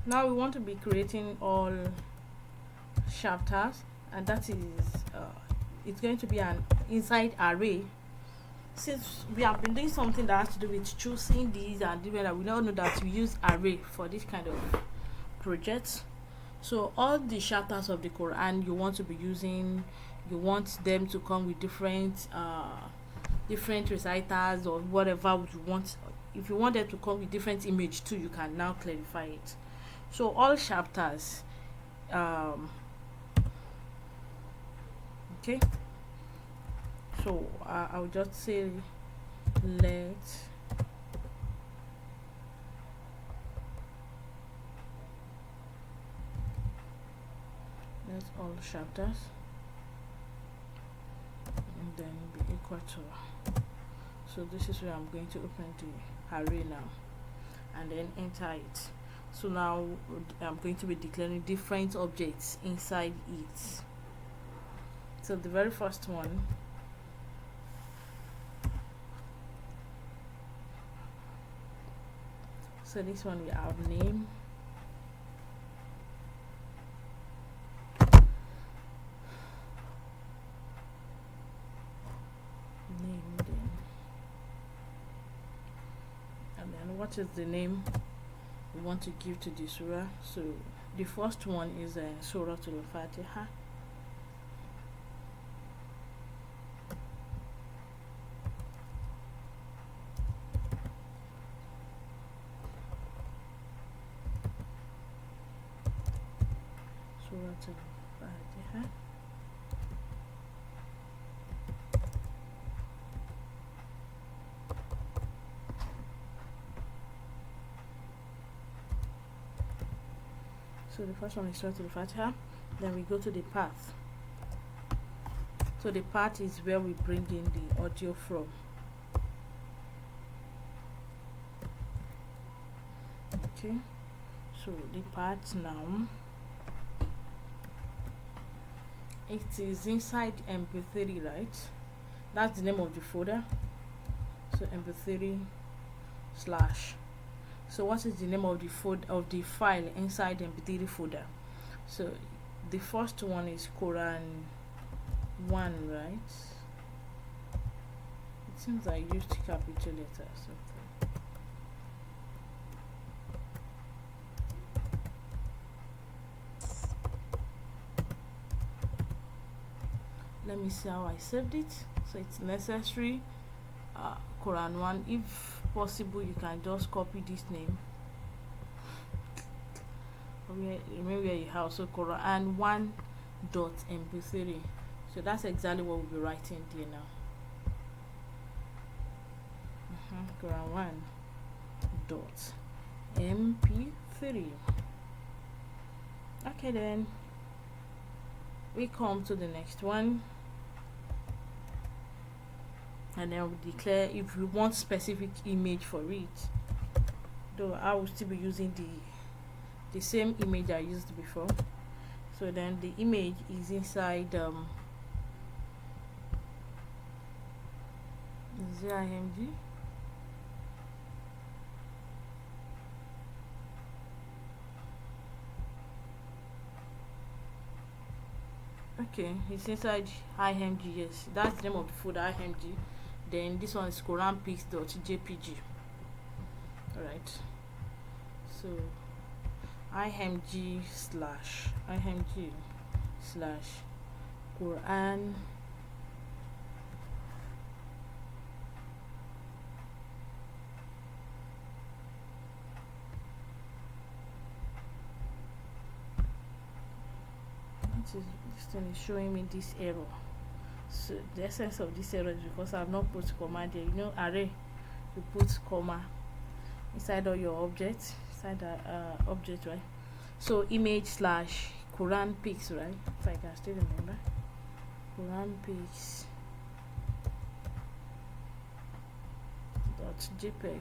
Now we want to be creating all chapters, and that is it's going to be an inside array. Since we have been doing something that has to do with choosing these and different, we now know that we use array for this kind of project. So all the chapters of the Quran you want to be using, you want them to come with different reciters or whatever you want. If you want them to come with different image too, you can now clarify it. So all chapters, okay. So I'll just say let's all chapters and then be equal to, so this is where I'm going to open the array now and then enter it. So now I'm going to be declaring different objects inside it. So the very first one, so this one we have name, then, and then what is the name we want to give to the surah. So the first one is Surah Al-Fatiha. Surah Al-Fatiha. So the first one is Surah Al-Fatiha. Then we go to the path. So the path is where we bring in the audio from. Okay, so the path now, it is inside MP3, right? That's the name of the folder. So MP3 slash. So what is the name of the file inside the MP3 folder? So the first one is Qur'an 1, right? It seems I used capital letters or something. Let me see how I saved it. So it's necessary Qur'an 1. If possible, you can just copy this name. Remember where you have, so Qur'an 1.mp3. So that's exactly what we'll be writing there now. Qur'an 1.mp3. Okay, then we come to the next one, and then we declare if we want specific image for it. Though I will still be using the same image I used before. So then the image is inside ZIMG. Okay, it's inside IMG. Yes, that's the name of the folder, IMG. Then this one is QuranPix.jpg. Alright, so IMG slash Qur'an this thing is showing me this error. So the essence of this error is because I have not put comma there. You know, array, you put comma inside all your objects, inside the object, right? So image slash Qur'an pics, right? If I can still remember, Qur'an pics dot jpeg.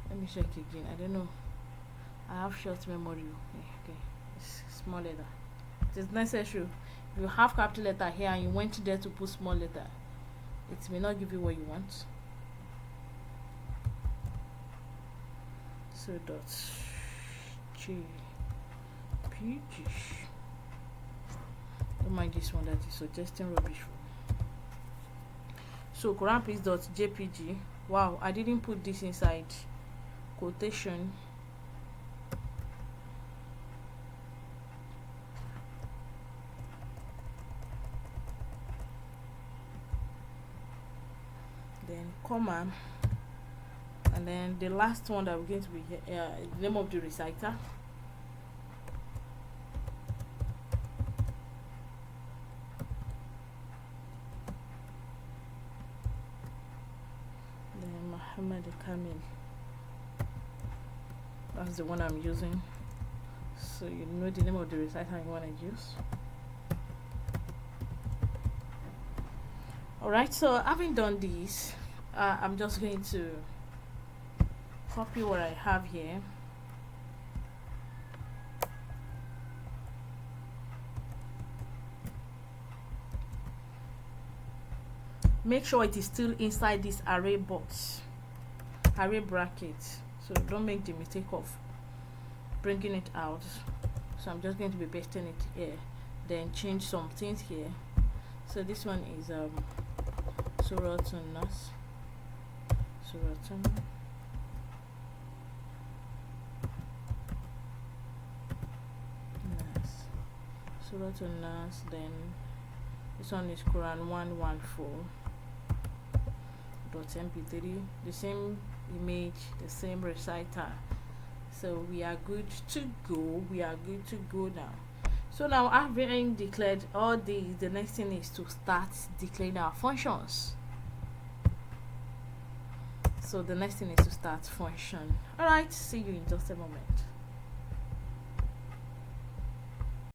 Let me check again. I don't know, I have short memory. Okay, it's small letter. It is necessary. If you have capital letter here and you went there to put small letter, it may not give you what you want. So dot jpg. Don't mind this one that is suggesting rubbish. So Qur'an please dot jpg. Wow, I didn't put this inside quotation. Then comma, and then the last one that we're going to be here, the name of the reciter. Then Muhammad Kamil, that's the one I'm using, so you know the name of the reciter you want to use. Alright, so having done this, I'm just going to copy what I have here. Make sure it is still inside this array box, array bracket, so don't make the mistake of bringing it out. So I'm just going to be pasting it here, then change some things here. So this one is Suratun Nas, Suratun Nas, Suratun Nas. Then this one is Quran 114.mp3, the same image, the same reciter. So we are good to go. We are good to go now. So now having declared all these, the next thing is to start declaring our functions. So the next thing is to start function. Alright, see you in just a moment.